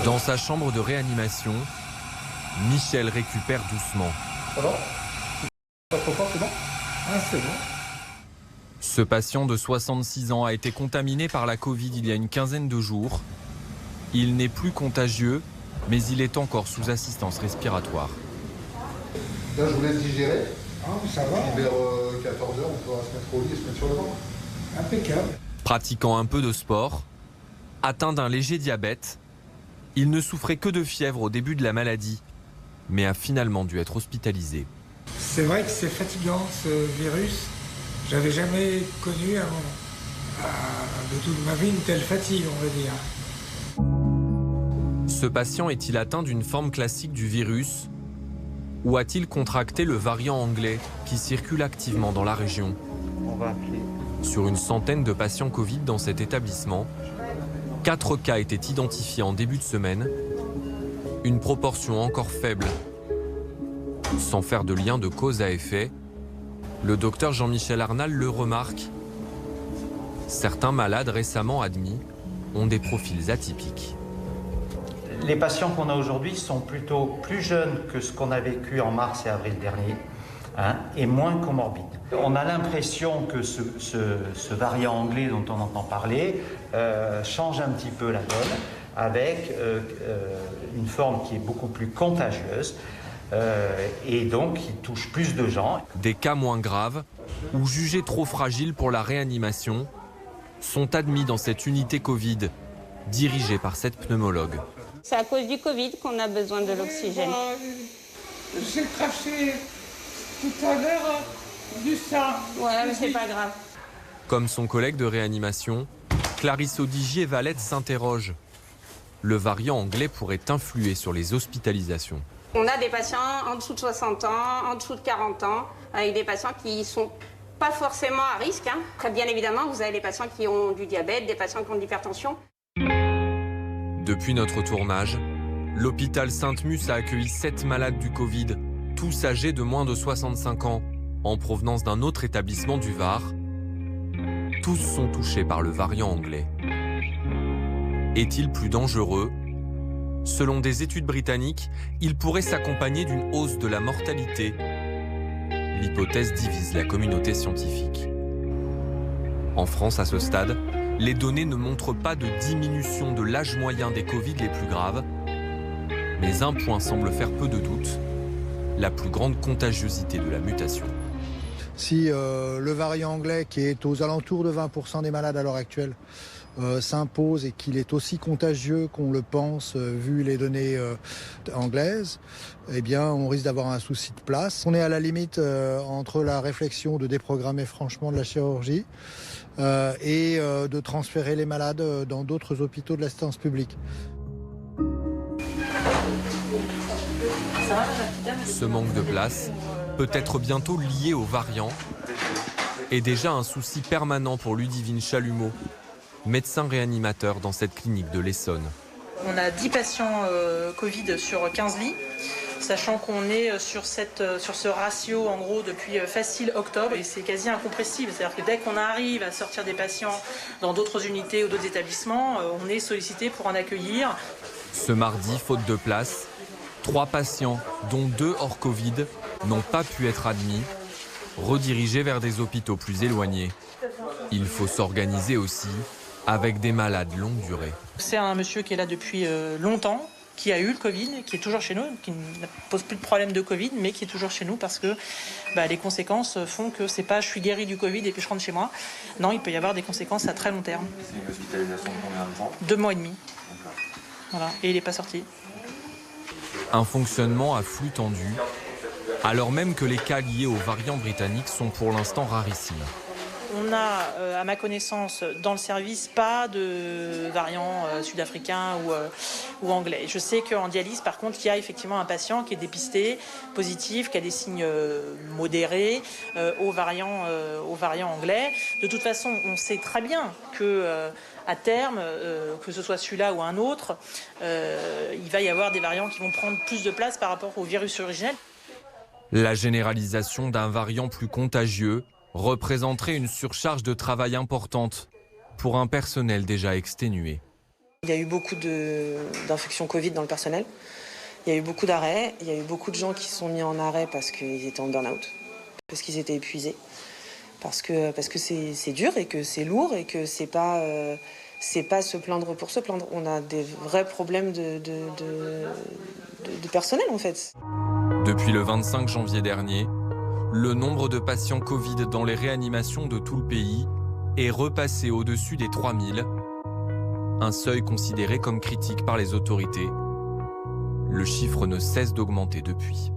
Dans sa chambre de réanimation, Michel récupère doucement. Ça va? Pas trop fort, c'est bon? Ah, c'est bon. Ce patient de 66 ans a été contaminé par la Covid il y a une quinzaine de jours. Il n'est plus contagieux, mais il est encore sous assistance respiratoire. Là, je vous laisse digérer. Ah, ça va. Vers 14h, on pourra se mettre au lit et se mettre sur le ventre. Impeccable. Pratiquant un peu de sport, atteint d'un léger diabète, il ne souffrait que de fièvre au début de la maladie, mais a finalement dû être hospitalisé. C'est vrai que c'est fatigant, ce virus. J'avais jamais connu de toute ma vie une telle fatigue, on va dire. Ce patient est-il atteint d'une forme classique du virus ou a-t-il contracté le variant anglais qui circule activement dans la région? On va appeler. Sur une centaine de patients Covid dans cet établissement, 4 cas étaient identifiés en début de semaine, une proportion encore faible. Sans faire de lien de cause à effet, le docteur Jean-Michel Arnal le remarque. Certains malades récemment admis ont des profils atypiques. Les patients qu'on a aujourd'hui sont plutôt plus jeunes que ce qu'on a vécu en mars et avril dernier, et moins comorbides. On a l'impression que ce variant anglais dont on entend parler change un petit peu la donne avec une forme qui est beaucoup plus contagieuse et donc qui touche plus de gens. Des cas moins graves ou jugés trop fragiles pour la réanimation sont admis dans cette unité Covid dirigée par cette pneumologue. C'est à cause du Covid qu'on a besoin de l'oxygène. J'ai craché tout à l'heure du sang. Ouais, mais c'est pas grave. Comme son collègue de réanimation, Clarisse Audigier-Valette s'interroge. Le variant anglais pourrait influer sur les hospitalisations. On a des patients en dessous de 60 ans, en dessous de 40 ans, avec des patients qui sont pas forcément à risque. Très bien évidemment, vous avez les patients qui ont du diabète, des patients qui ont de l'hypertension. Depuis notre tournage, l'hôpital Sainte-Mus a accueilli 7 malades du Covid, tous âgés de moins de 65 ans, en provenance d'un autre établissement du Var. Tous sont touchés par le variant anglais. Est-il plus dangereux? Selon des études britanniques, il pourrait s'accompagner d'une hausse de la mortalité. L'hypothèse divise la communauté scientifique. En France, à ce stade, les données ne montrent pas de diminution de l'âge moyen des Covid les plus graves, mais un point semble faire peu de doute, la plus grande contagiosité de la mutation. Si le variant anglais, qui est aux alentours de 20% des malades à l'heure actuelle, s'impose et qu'il est aussi contagieux qu'on le pense, vu les données anglaises, eh bien, on risque d'avoir un souci de place. On est à la limite entre la réflexion de déprogrammer franchement de la chirurgie et de transférer les malades dans d'autres hôpitaux de l'assistance publique. Ce manque de place peut être bientôt lié aux variants et déjà un souci permanent pour Ludivine Chalumeau, médecin réanimateur dans cette clinique de l'Essonne. On a 10 patients Covid sur 15 lits, sachant qu'on est sur ce ratio en gros depuis facile octobre et c'est quasi incompressible. C'est-à-dire que dès qu'on arrive à sortir des patients dans d'autres unités ou d'autres établissements, on est sollicité pour en accueillir. Ce mardi, faute de place, 3 patients, dont 2 hors Covid, n'ont pas pu être admis, redirigés vers des hôpitaux plus éloignés. Il faut s'organiser aussi avec des malades longue durée. C'est un monsieur qui est là depuis longtemps, qui a eu le Covid, qui est toujours chez nous, qui ne pose plus de problème de Covid, mais qui est toujours chez nous parce que les conséquences font que c'est pas je suis guéri du Covid et puis je rentre chez moi. Non, il peut y avoir des conséquences à très long terme. C'est une hospitalisation de combien de temps? 2 mois et demi. Voilà, et il n'est pas sorti. Un fonctionnement à flux tendu, alors même que les cas liés aux variants britanniques sont pour l'instant rarissimes. On n'a, à ma connaissance, dans le service, pas de variant sud-africain ou anglais. Je sais qu'en dialyse, par contre, il y a effectivement un patient qui est dépisté, positif, qui a des signes modérés au variant anglais. De toute façon, on sait très bien que à terme, que ce soit celui-là ou un autre, il va y avoir des variants qui vont prendre plus de place par rapport au virus originel. La généralisation d'un variant plus contagieux représenterait une surcharge de travail importante pour un personnel déjà exténué. Il y a eu beaucoup d'infections Covid dans le personnel. Il y a eu beaucoup d'arrêts. Il y a eu beaucoup de gens qui se sont mis en arrêt parce qu'ils étaient en burn-out, parce qu'ils étaient épuisés, parce que c'est dur et que c'est lourd et que c'est pas se plaindre pour se plaindre. On a des vrais problèmes de personnel en fait. Depuis le 25 janvier dernier, le nombre de patients Covid dans les réanimations de tout le pays est repassé au-dessus des 3000, un seuil considéré comme critique par les autorités. Le chiffre ne cesse d'augmenter depuis.